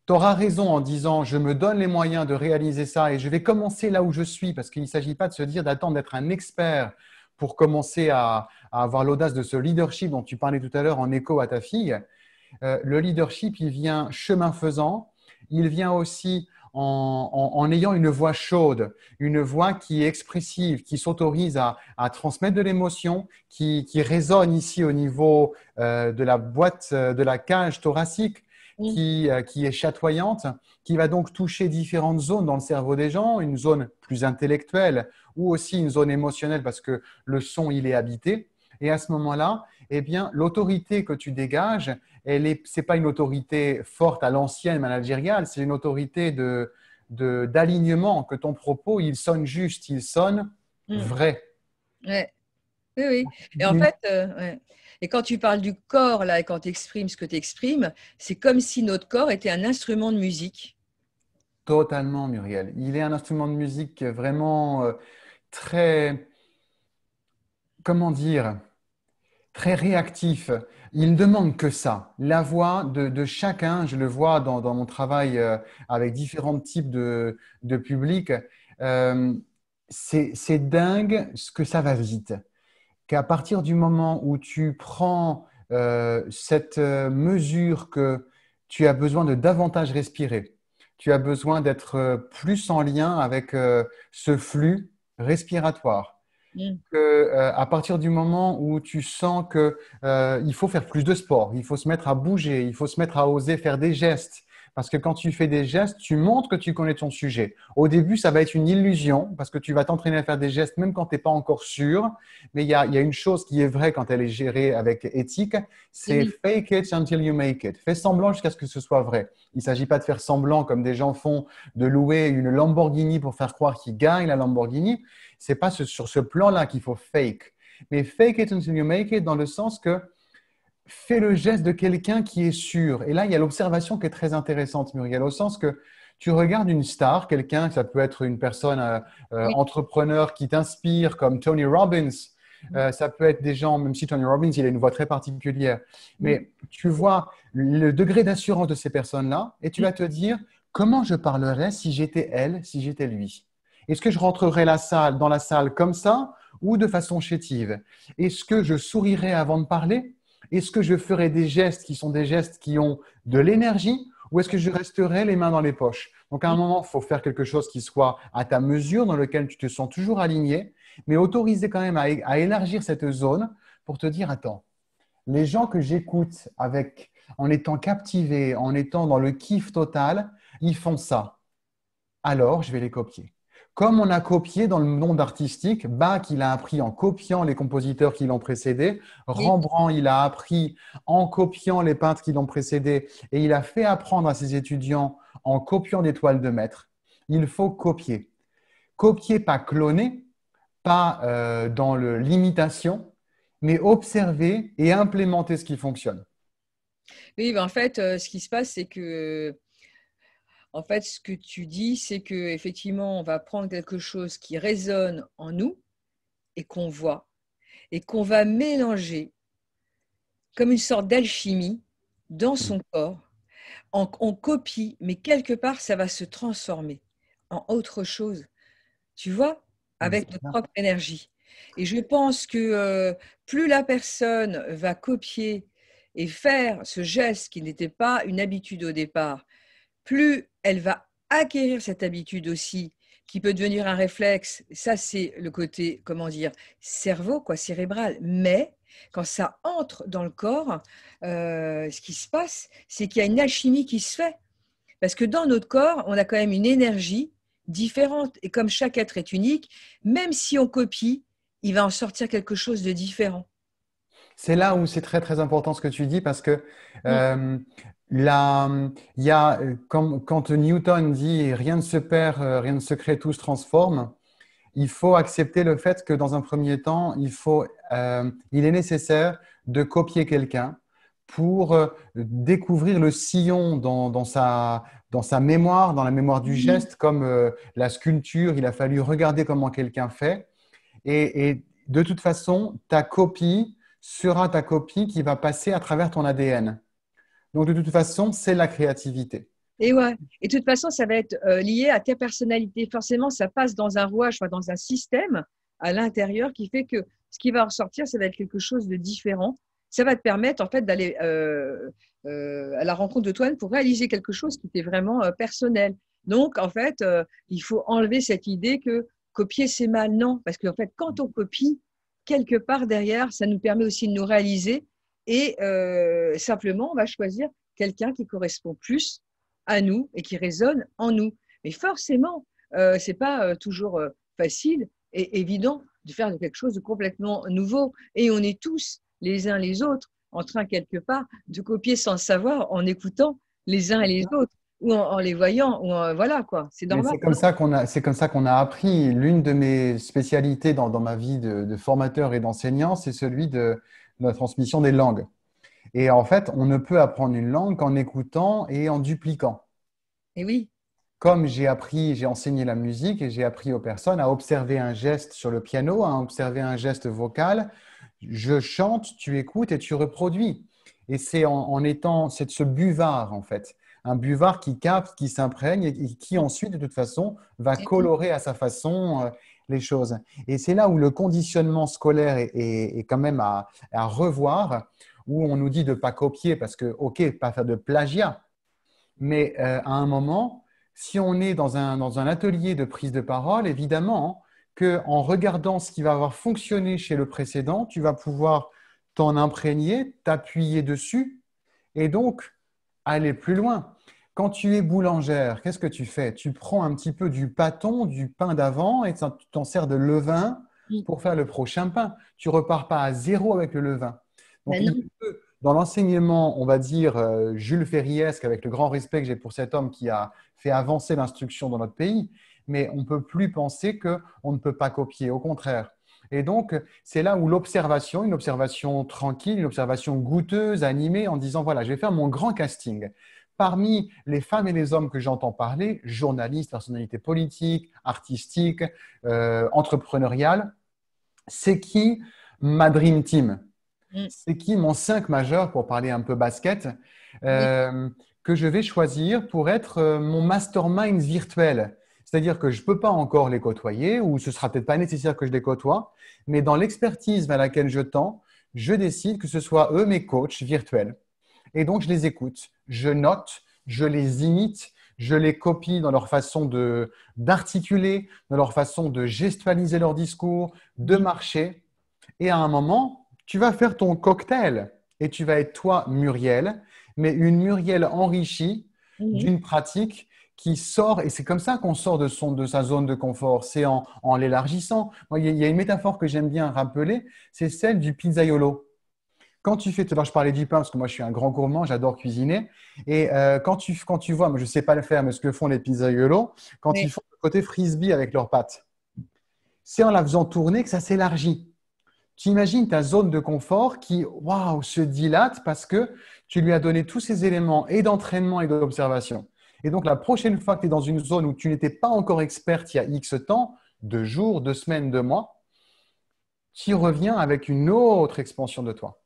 Tu auras raison en disant, je me donne les moyens de réaliser ça et je vais commencer là où je suis, parce qu'il ne s'agit pas de se dire d'attendre d'être un expert pour commencer à avoir l'audace de ce leadership dont tu parlais tout à l'heure en écho à ta fille. Le leadership, il vient chemin faisant, il vient aussi en ayant une voix chaude, une voix qui est expressive, qui s'autorise à transmettre de l'émotion, qui résonne ici au niveau de la boîte, de la cage thoracique, qui est chatoyante, qui va donc toucher différentes zones dans le cerveau des gens, une zone plus intellectuelle ou aussi une zone émotionnelle parce que le son, il est habité. Et à ce moment-là, eh bien, l'autorité que tu dégages, c'est pas une autorité forte à l'ancienne managériale, c'est une autorité d'alignement, que ton propos, il sonne juste, il sonne vrai.
Ouais. Oui, oui. Et en fait, ouais. Et quand tu parles du corps, là, et quand tu exprimes ce que tu exprimes, c'est comme si notre corps était un instrument de musique.
Totalement, Muriel. Il est un instrument de musique vraiment très, comment dire, très réactif. Il ne demande que ça. La voix de chacun, je le vois dans mon travail avec différents types de publics, euh, c'est dingue ce que ça va vite. Qu'à partir du moment où tu prends cette mesure que tu as besoin de davantage respirer, tu as besoin d'être plus en lien avec ce flux respiratoire
Mm.
que, à partir du moment où tu sens que il faut faire plus de sport, il faut se mettre à bouger, il faut se mettre à oser faire des gestes. Parce que quand tu fais des gestes, tu montres que tu connais ton sujet. Au début, ça va être une illusion parce que tu vas t'entraîner à faire des gestes même quand tu n'es pas encore sûr. Mais il y a une chose qui est vraie quand elle est gérée avec éthique, c'est fake it until you make it. Fais semblant jusqu'à ce que ce soit vrai. Il ne s'agit pas de faire semblant comme des gens font, de louer une Lamborghini pour faire croire qu'ils gagnent la Lamborghini. C'est pas sur ce plan-là qu'il faut fake. Mais fake it until you make it dans le sens que fais le geste de quelqu'un qui est sûr. Et là, il y a l'observation qui est très intéressante, Muriel, au sens que tu regardes une star, quelqu'un, ça peut être une personne entrepreneur qui t'inspire comme Tony Robbins. Ça peut être des gens, même si Tony Robbins, il a une voix très particulière. Mais tu vois le degré d'assurance de ces personnes-là et tu vas te dire comment je parlerais si j'étais elle, si j'étais lui. Est-ce que je rentrerais dans la salle comme ça ou de façon chétive? Est-ce que je sourirais avant de parler? Est-ce que je ferais des gestes qui sont des gestes qui ont de l'énergie ou est-ce que je resterais les mains dans les poches? Donc, à un moment, il faut faire quelque chose qui soit à ta mesure, dans lequel tu te sens toujours aligné, mais autoriser quand même à élargir cette zone pour te dire, attends, les gens que j'écoute en étant captivés, en étant dans le kiff total, ils font ça. Alors, je vais les copier. Comme on a copié dans le monde artistique, Bach, il a appris en copiant les compositeurs qui l'ont précédé. Rembrandt, il a appris en copiant les peintres qui l'ont précédé. Et il a fait apprendre à ses étudiants en copiant des toiles de maître. Il faut copier. Copier, pas cloner, pas dans l'imitation, mais observer et implémenter ce qui fonctionne.
Oui, ben en fait, ce qui se passe, c'est que en fait, ce que tu dis, c'est qu'effectivement, on va prendre quelque chose qui résonne en nous et qu'on voit, et qu'on va mélanger comme une sorte d'alchimie dans son corps. On copie, mais quelque part, ça va se transformer en autre chose, tu vois, avec notre propre énergie. Et je pense que plus la personne va copier et faire ce geste qui n'était pas une habitude au départ, plus elle va acquérir cette habitude aussi, qui peut devenir un réflexe. Ça, c'est le côté, comment dire, cerveau, quoi, cérébral. Mais quand ça entre dans le corps, ce qui se passe, c'est qu'il y a une alchimie qui se fait. Parce que dans notre corps, on a quand même une énergie différente. Et comme chaque être est unique, même si on copie, il va en sortir quelque chose de différent.
C'est là où c'est très, très important ce que tu dis parce que il y a, quand Newton dit rien ne se perd, rien ne se crée, tout se transforme, il faut accepter le fait que dans un premier temps, il est nécessaire de copier quelqu'un pour découvrir le sillon dans sa mémoire, dans la mémoire du geste, comme la sculpture, il a fallu regarder comment quelqu'un fait. Et de toute façon, ta copie sera ta copie qui va passer à travers ton ADN. Donc, de toute façon, c'est la créativité.
Et ouais. Et de toute façon, ça va être lié à ta personnalité. Forcément, ça passe dans un rouage, enfin, dans un système à l'intérieur qui fait que ce qui va ressortir, ça va être quelque chose de différent. Ça va te permettre en fait d'aller à la rencontre de toi pour réaliser quelque chose qui t'est vraiment personnel. Donc, en fait, il faut enlever cette idée que copier, c'est mal. Non, parce qu'en fait, quand on copie, quelque part derrière, ça nous permet aussi de nous réaliser et simplement, on va choisir quelqu'un qui correspond plus à nous et qui résonne en nous. Mais forcément, c'est pas toujours facile et évident de faire quelque chose de complètement nouveau. Et on est tous, les uns les autres, en train quelque part de copier sans le savoir, en écoutant les uns et les autres, ou en les voyant, ou voilà quoi. C'est
Mais
normal.
c'est comme ça qu'on a appris. L'une de mes spécialités dans ma vie de formateur et d'enseignant, c'est celui de la transmission des langues. Et en fait, on ne peut apprendre une langue qu'en écoutant et en dupliquant.
Et oui.
Comme j'ai enseigné la musique et j'ai appris aux personnes à observer un geste sur le piano, à observer un geste vocal. Je chante, tu écoutes et tu reproduis. Et c'est de ce buvard, en fait. Un buvard qui capte, qui s'imprègne et qui ensuite, de toute façon, va colorer à sa façon les choses. Et c'est là où le conditionnement scolaire est quand même à revoir, où on nous dit de ne pas copier parce que, OK, pas faire de plagiat, mais à un moment, si on est dans un atelier de prise de parole, évidemment qu'en regardant ce qui va avoir fonctionné chez le précédent, tu vas pouvoir t'en imprégner, t'appuyer dessus et donc aller plus loin. Quand tu es boulangère, qu'est-ce que tu fais? Tu prends un petit peu du pâton, du pain d'avant et tu t'en sers de levain pour faire le prochain pain. Tu repars pas à zéro avec le levain. Donc, dans l'enseignement, on va dire Jules Ferriesque, avec le grand respect que j'ai pour cet homme qui a fait avancer l'instruction dans notre pays, mais on ne peut plus penser qu'on ne peut pas copier, au contraire. Et donc, c'est là où l'observation, une observation tranquille, une observation goûteuse, animée, en disant, voilà, je vais faire mon grand casting. Parmi les femmes et les hommes que j'entends parler, journalistes, personnalités politiques, artistiques, entrepreneuriales, c'est qui ma dream team? C'est qui mon 5 majeur, pour parler un peu basket, que je vais choisir pour être mon mastermind virtuel. C'est-à-dire que je ne peux pas encore les côtoyer ou ce ne sera peut-être pas nécessaire que je les côtoie, mais dans l'expertise vers laquelle je tends, je décide que ce soit eux mes coachs virtuels. Et donc, je les écoute, je note, je les imite, je les copie dans leur façon d'articuler, dans leur façon de gestualiser leur discours, de marcher. Et à un moment, tu vas faire ton cocktail et tu vas être toi, Muriel, mais une Muriel enrichie d'une pratique qui sort, et c'est comme ça qu'on sort de sa zone de confort, c'est en l'élargissant. Il y a une métaphore que j'aime bien rappeler, c'est celle du pizzaiolo. Quand tu fais, tout à l'heure je parlais du pain parce que moi je suis un grand gourmand, j'adore cuisiner, et quand tu vois, moi je ne sais pas le faire, mais ce que font les pizzaiolos, quand ils font le côté frisbee avec leurs pâtes, c'est en la faisant tourner que ça s'élargit. Tu imagines ta zone de confort qui, waouh, se dilate parce que tu lui as donné tous ces éléments et d'entraînement et d'observation. Et donc, la prochaine fois que tu es dans une zone où tu n'étais pas encore experte il y a X temps, 2 jours, 2 semaines, 2 mois, tu reviens avec une autre expansion de toi.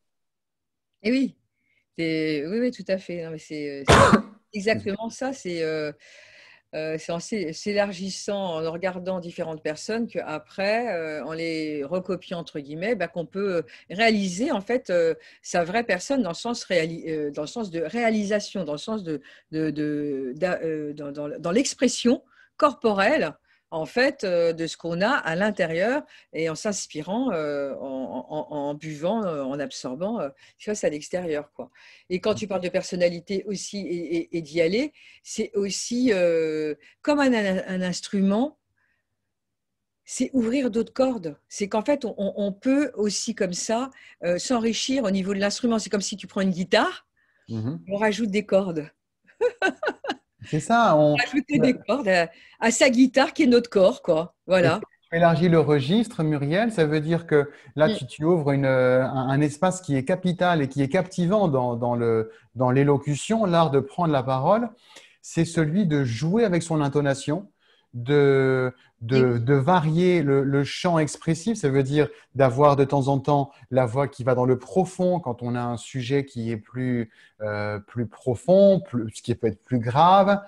Et oui, oui, tout à fait. C'est exactement ça. C'est en s'élargissant, en regardant différentes personnes, qu'après, en les recopiant, entre guillemets, qu'on peut réaliser en fait sa vraie personne dans le sens, dans le sens de réalisation, dans le sens dans l'expression corporelle en fait de ce qu'on a à l'intérieur et en s'inspirant, en buvant, en absorbant chose à l'extérieur, quoi. Et quand tu parles de personnalité aussi et d'y aller, c'est aussi comme un instrument, c'est ouvrir d'autres cordes. C'est qu'en fait, on peut aussi comme ça s'enrichir au niveau de l'instrument. C'est comme si tu prends une guitare, on rajoute des cordes.
C'est ça.
Rajouter des cordes à sa guitare qui est notre corps, quoi. Voilà.
élargis le registre, Muriel, ça veut dire que là,
Mm.
tu ouvres un espace qui est capital et qui est captivant dans l'élocution, l'art de prendre la parole. C'est celui de jouer avec son intonation, de,
Et oui,
de varier le champ expressif. Ça veut dire d'avoir de temps en temps la voix qui va dans le profond quand on a un sujet qui est plus profond, ce qui peut être plus grave,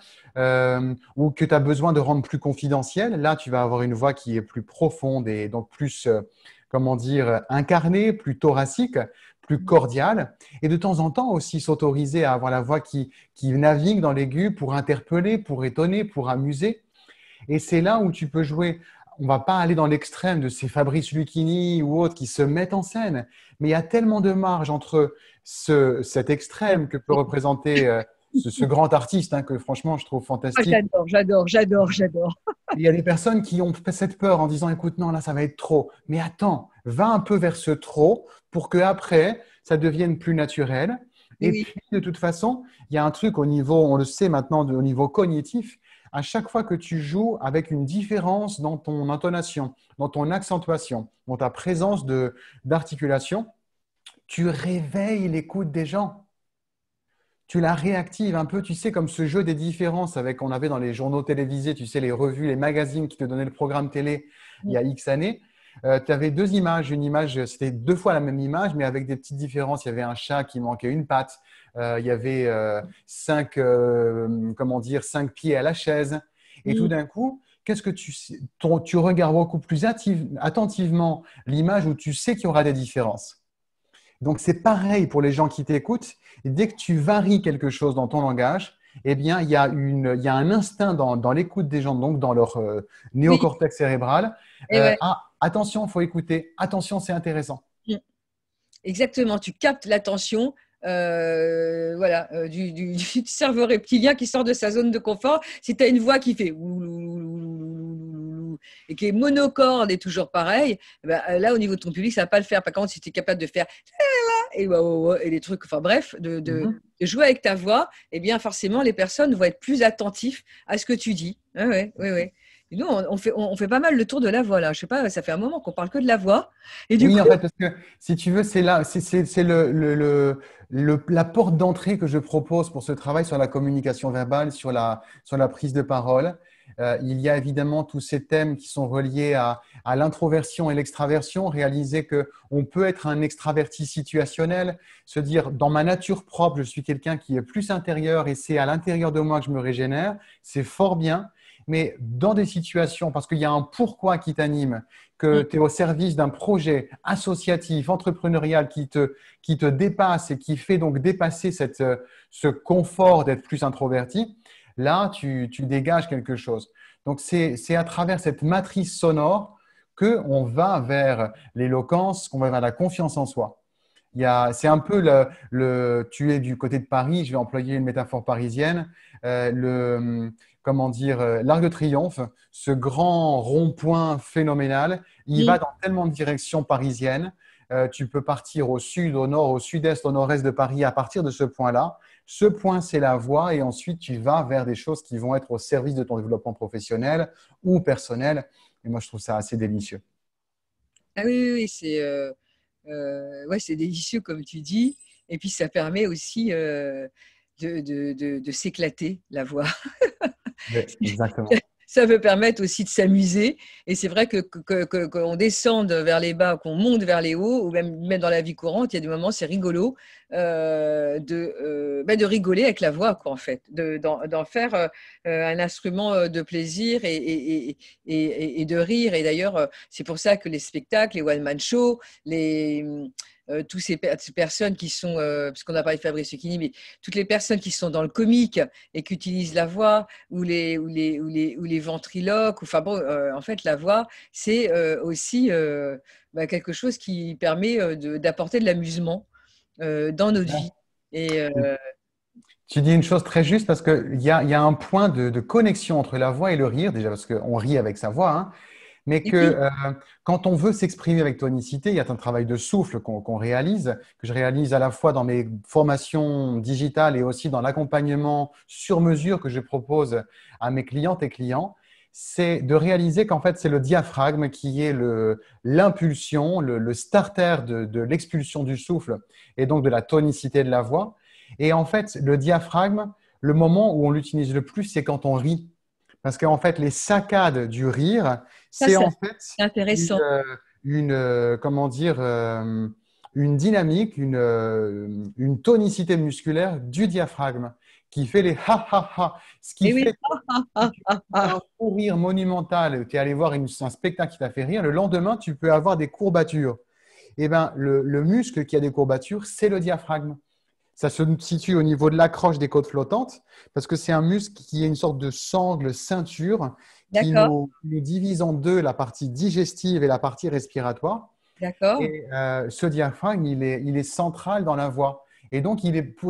ou que tu as besoin de rendre plus confidentiel. Là, tu vas avoir une voix qui est plus profonde et donc plus, comment dire, incarnée, plus thoracique, plus cordiale. Et de temps en temps aussi s'autoriser à avoir la voix qui navigue dans l'aigu pour interpeller, pour étonner, pour amuser. Et c'est là où tu peux jouer. On va pas aller dans l'extrême de ces Fabrice Lucchini ou autres qui se mettent en scène, mais il y a tellement de marge entre cet extrême que peut représenter ce grand artiste que franchement je trouve
ah,
fantastique.
j'adore, j'adore, j'adore, j'adore.
Il y a des personnes qui ont cette peur en disant, écoute, non, là, ça va être trop. Mais attends, va un peu vers ce trop pour que après, ça devienne plus naturel.
Et
Et
oui,
puis, de toute façon, il y a un truc au niveau, on le sait maintenant, au niveau cognitif, à chaque fois que tu joues avec une différence dans ton intonation, dans ton accentuation, dans ta présence d'articulation, tu réveilles l'écoute des gens. Tu la réactives un peu, tu sais, comme ce jeu des différences qu'on avait dans les journaux télévisés, tu sais, les revues, les magazines qui te donnaient le programme télé il y a X années. Tu avais deux images. Une image, c'était deux fois la même image, mais avec des petites différences. Il y avait un chat qui manquait une patte. Il y avait comment dire, 5 pieds à la chaise. Et tout
mm,
d'un coup, qu'est-ce que tu regardes beaucoup plus attentivement l'image où tu sais qu'il y aura des différences. Donc, c'est pareil pour les gens qui t'écoutent. Et dès que tu varies quelque chose dans ton langage, eh bien, il y a un instinct dans l'écoute des gens, donc dans leur
oui,
néocortex cérébral.
et ouais,
Ah, attention, il faut écouter. Attention, c'est intéressant.
mm, exactement. Tu captes l'attention. Voilà, du cerveau reptilien qui sort de sa zone de confort. Si tu as une voix qui fait oulouloulouloulouloulou et qui est monocorde et toujours pareil, eh ben, là, au niveau de ton public, ça va pas le faire. Par contre, si tu es capable de faire et, et des trucs, enfin bref,
Mhm.
de jouer avec ta voix, eh bien, forcément, les personnes vont être plus attentifs à ce que tu dis. Ah ouais, ouais, ouais. Et nous, on fait pas mal le tour de la voix, là. Je sais pas, ça fait un moment qu'on parle que de la voix. Et du
Oui, en
coup,
fait, parce que si tu veux, c'est là, c'est la porte d'entrée que je propose pour ce travail sur la communication verbale, sur la prise de parole. Il y a évidemment tous ces thèmes qui sont reliés à l'introversion et l'extraversion, réaliser que on peut être un extraverti situationnel, se dire dans ma nature propre, je suis quelqu'un qui est plus intérieur et c'est à l'intérieur de moi que je me régénère, c'est fort bien. Mais dans des situations, parce qu'il y a un pourquoi qui t'anime, que tu es au service d'un projet associatif, entrepreneurial qui te dépasse et qui fait donc dépasser ce confort d'être plus introverti, là, tu dégages quelque chose. Donc, c'est à travers cette matrice sonore qu'on va vers l'éloquence, qu'on va vers la confiance en soi. C'est un peu tu es du côté de Paris, je vais employer une métaphore parisienne, comment dire, l'Arc de Triomphe, ce grand rond-point phénoménal, il va dans tellement de directions parisiennes. Tu peux partir au sud, au nord, au sud-est, au nord-est de Paris à partir de ce point-là. Ce point, c'est la voie et ensuite tu vas vers des choses qui vont être au service de ton développement professionnel ou personnel. Et moi, je trouve ça assez délicieux.
ah oui, oui, oui, ouais, c'est délicieux comme tu dis. Et puis ça permet aussi de s'éclater la voix.
Oui, exactement.
Ça peut permettre aussi de s'amuser. Et c'est vrai qu'on descende vers les bas, qu'on monte vers les hauts, ou même dans la vie courante, il y a des moments, c'est rigolo de rigoler avec la voix, quoi, en fait, d'en faire un instrument de plaisir et de rire. Et d'ailleurs, c'est pour ça que les spectacles, les one-man shows, tous ces personnes qui sont, parce qu'on a parlé de Fabrice Lucchini, mais toutes les personnes qui sont dans le comique et qui utilisent la voix, ou les ventriloques, enfin bon, en fait, la voix, c'est aussi quelque chose qui permet d'apporter de l'amusement dans notre vie. Et
Tu dis une chose très juste parce qu'il y a un point de connexion entre la voix et le rire, déjà parce qu'on rit avec sa voix, hein, mais
et
que
oui,
quand on veut s'exprimer avec tonicité, il y a un travail de souffle qu'on réalise, que je réalise à la fois dans mes formations digitales et aussi dans l'accompagnement sur mesure que je propose à mes clientes et clients. c'est de réaliser qu'en fait, c'est le diaphragme qui est l'impulsion, le starter de l'expulsion du souffle et donc de la tonicité de la voix. Et en fait, le diaphragme, le moment où on l'utilise le plus, c'est quand on rit. Parce qu'en fait, les saccades du rire,
Ça,
c'est en fait
c'est intéressant.
comment dire, une dynamique, une tonicité musculaire du diaphragme qui fait les ha ha ha. Ce qui
Et oui.
fait que si tu as un fou rire monumental, tu es allé voir un spectacle qui t'a fait rire, le lendemain, tu peux avoir des courbatures. Eh ben, le muscle qui a des courbatures, c'est le diaphragme. Ça se situe au niveau de l'accroche des côtes flottantes parce que c'est un muscle qui est une sorte de sangle ceinture qui
D'accord,
nous divise en deux la partie digestive et la partie respiratoire.
d'accord.
Et ce diaphragme, il est central dans la voix. Et donc,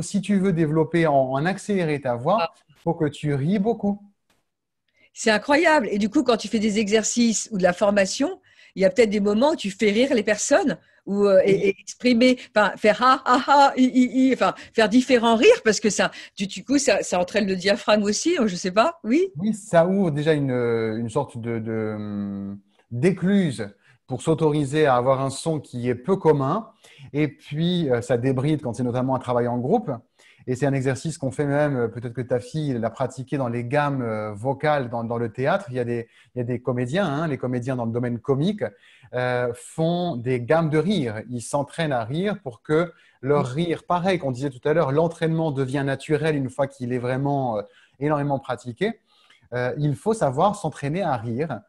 si tu veux développer en accélérer ta voix, il faut que tu ris beaucoup.
C'est incroyable. Et du coup, quand tu fais des exercices ou de la formation, il y a peut-être des moments où tu fais rire les personnes ou et exprimer, enfin faire ha ha ha, enfin faire différents rires parce que ça, du coup, ça entraîne le diaphragme aussi. Je sais pas. Oui.
Oui, ça ouvre déjà une sorte d'écluse pour s'autoriser à avoir un son qui est peu commun. Et puis, ça débride quand c'est notamment un travail en groupe. Et c'est un exercice qu'on fait même, peut-être que ta fille l'a pratiqué dans les gammes vocales dans le théâtre. Il y a des comédiens, hein, les comédiens dans le domaine comique font des gammes de rire. Ils s'entraînent à rire pour que leur rire, pareil qu'on disait tout à l'heure, l'entraînement devient naturel une fois qu'il est vraiment énormément pratiqué. Il faut savoir s'entraîner à rire,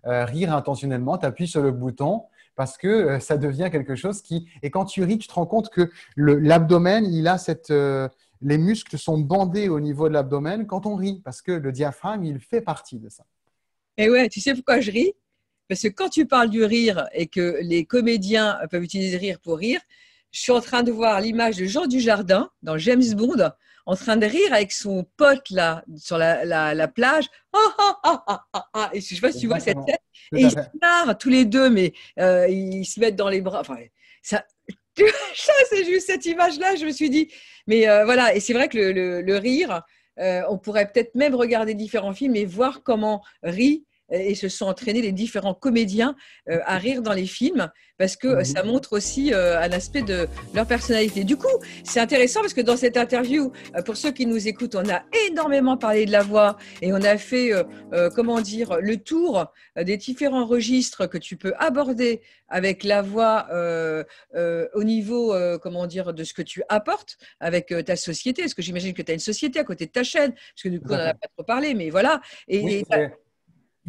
rire intentionnellement, tu appuies sur le bouton parce que ça devient quelque chose qui… Et quand tu ris, tu te rends compte que l'abdomen, il a les muscles sont bandés au niveau de l'abdomen quand on rit parce que le diaphragme, il fait partie de ça.
Et ouais, tu sais pourquoi je ris? Parce que quand tu parles du rire et que les comédiens peuvent utiliser le rire pour rire, je suis en train de voir l'image de Jean Dujardin dans James Bond en train de rire avec son pote là sur la plage. Ah, ah, ah, ah, ah, ah. Et je sais pas si tu vois cette
Exactement.
scène.
Tout
Et
à
ils se
fait.
marrent tous les deux, mais ils se mettent dans les bras. Enfin, ça, ça c'est juste cette image-là. Je me suis dit, mais voilà. Et c'est vrai que le rire, on pourrait peut-être même regarder différents films et voir comment rit et se sont entraînés les différents comédiens à rire dans les films parce que ça
Mhm.
montre aussi un aspect de leur personnalité. Du coup, c'est intéressant parce que dans cette interview, pour ceux qui nous écoutent, on a énormément parlé de la voix et on a fait, comment dire, le tour des différents registres que tu peux aborder avec la voix au niveau, comment dire, de ce que tu apportes avec ta société. Parce que j'imagine que tu as une société à côté de ta chaîne, parce que du coup,
Tout
on
à
n'en a
fait.
pas trop parlé, mais voilà.
Oui,
Et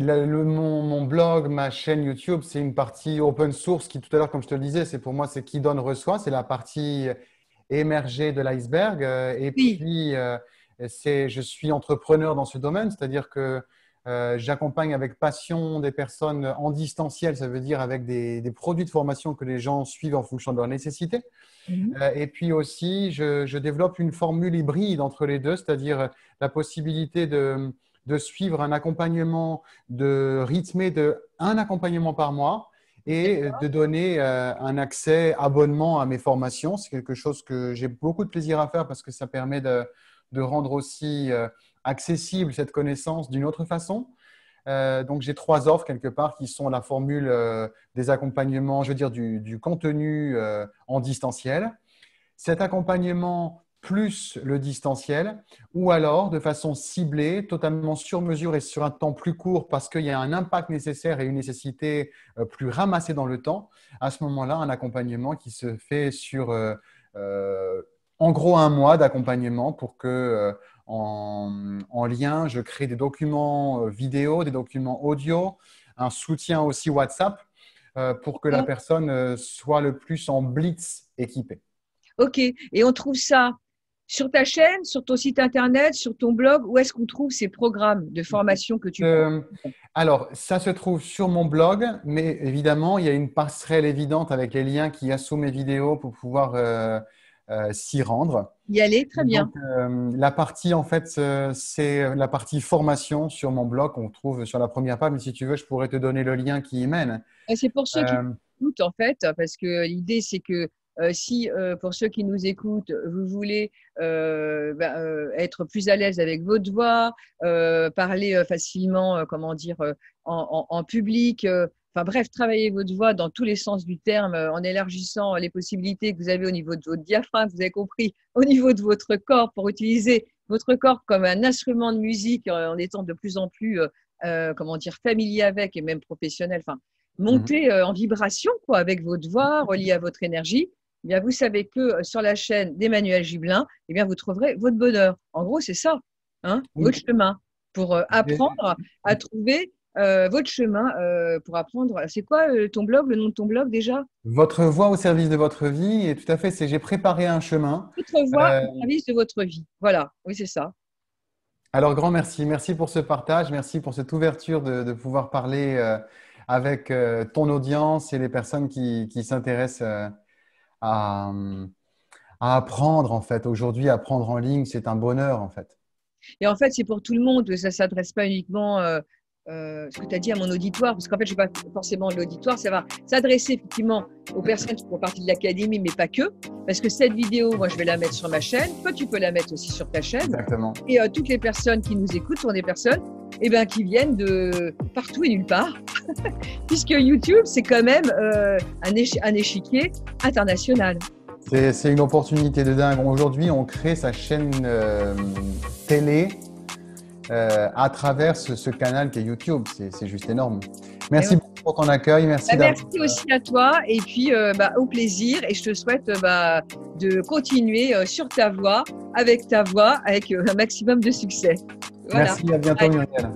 mon blog, ma chaîne YouTube, c'est une partie open source qui, tout à l'heure, comme je te le disais, c'est pour moi, c'est qui donne reçoit, c'est la partie émergée de l'iceberg. Et
oui,
puis, je suis entrepreneur dans ce domaine, c'est-à-dire que j'accompagne avec passion des personnes en distanciel, ça veut dire avec des produits de formation que les gens suivent en fonction de leurs nécessités.
mhm.
Et puis aussi, je développe une formule hybride entre les deux, c'est-à-dire la possibilité de suivre un accompagnement rythmé de un accompagnement par mois et de donner un accès abonnement à mes formations. C'est quelque chose que j'ai beaucoup de plaisir à faire parce que ça permet de rendre aussi accessible cette connaissance d'une autre façon. Donc, j'ai trois offres quelque part qui sont la formule des accompagnements, je veux dire du contenu en distanciel, cet accompagnement plus le distanciel, ou alors de façon ciblée, totalement sur mesure et sur un temps plus court parce qu'il y a un impact nécessaire et une nécessité plus ramassée dans le temps. À ce moment-là, un accompagnement qui se fait sur euh, en gros un mois d'accompagnement pour que en lien, je crée des documents vidéo, des documents audio, un soutien aussi WhatsApp pour que la personne soit le plus en blitz équipée.
Ok. Et on trouve ça sur ta chaîne, sur ton site internet, sur ton blog. Où est-ce qu'on trouve ces programmes de formation que tu proposes?
Euh, alors, ça se trouve sur mon blog, mais évidemment, il y a une passerelle évidente avec les liens qu'il y a sous mes vidéos pour pouvoir s'y rendre.
Y aller,
Et
très
donc,
bien.
la partie, en fait, c'est la partie formation sur mon blog qu'on trouve sur la première page. Mais si tu veux, je pourrais te donner le lien qui y mène.
Et c'est pour ceux qui
Euh,
écoutent, en fait, parce que l'idée, c'est que si pour ceux qui nous écoutent, vous voulez être plus à l'aise avec votre voix, parler facilement, comment dire, en public, enfin bref, travailler votre voix dans tous les sens du terme, en élargissant les possibilités que vous avez au niveau de votre diaphragme, vous avez compris, au niveau de votre corps, pour utiliser votre corps comme un instrument de musique en étant de plus en plus, comment dire, familier avec et même professionnel. Enfin, monter en vibration quoi, avec votre voix, reliée à votre énergie. Eh bien, vous savez que sur la chaîne d'Emmanuel Gibelin, eh bien, vous trouverez votre bonheur. En gros, c'est ça, hein, votre chemin pour apprendre à trouver votre chemin pour apprendre. C'est quoi ton blog, le nom de ton blog déjà?
Votre voix au service de votre vie. Et tout à fait, j'ai préparé un chemin.
Votre voix au service de votre vie. Voilà, oui, c'est ça.
Alors, grand merci. Merci pour ce partage. Merci pour cette ouverture de pouvoir parler avec ton audience et les personnes qui s'intéressent à, à apprendre, en fait. Aujourd'hui, apprendre en ligne, c'est un bonheur, en fait.
Et en fait, c'est pour tout le monde. Ça ne s'adresse pas uniquement ce que tu as dit à mon auditoire, parce qu'en fait, je n'ai pas forcément de l'auditoire. Ça va s'adresser effectivement aux personnes qui font partie de l'académie, mais pas que. Parce que cette vidéo, moi, je vais la mettre sur ma chaîne. Toi, tu peux la mettre aussi sur ta chaîne.
Exactement.
Et toutes les personnes qui nous écoutent sont des personnes qui viennent de partout et nulle part. Puisque YouTube, c'est quand même un échiquier international.
C'est une opportunité de dingue. Aujourd'hui, on crée sa chaîne télé à travers ce canal qui est YouTube. C'est juste énorme. Merci beaucoup pour ton accueil. Merci
aussi à toi et puis au plaisir. Et je te souhaite de continuer sur ta voie, avec un maximum de succès.
Voilà. Merci, à bientôt Muriel.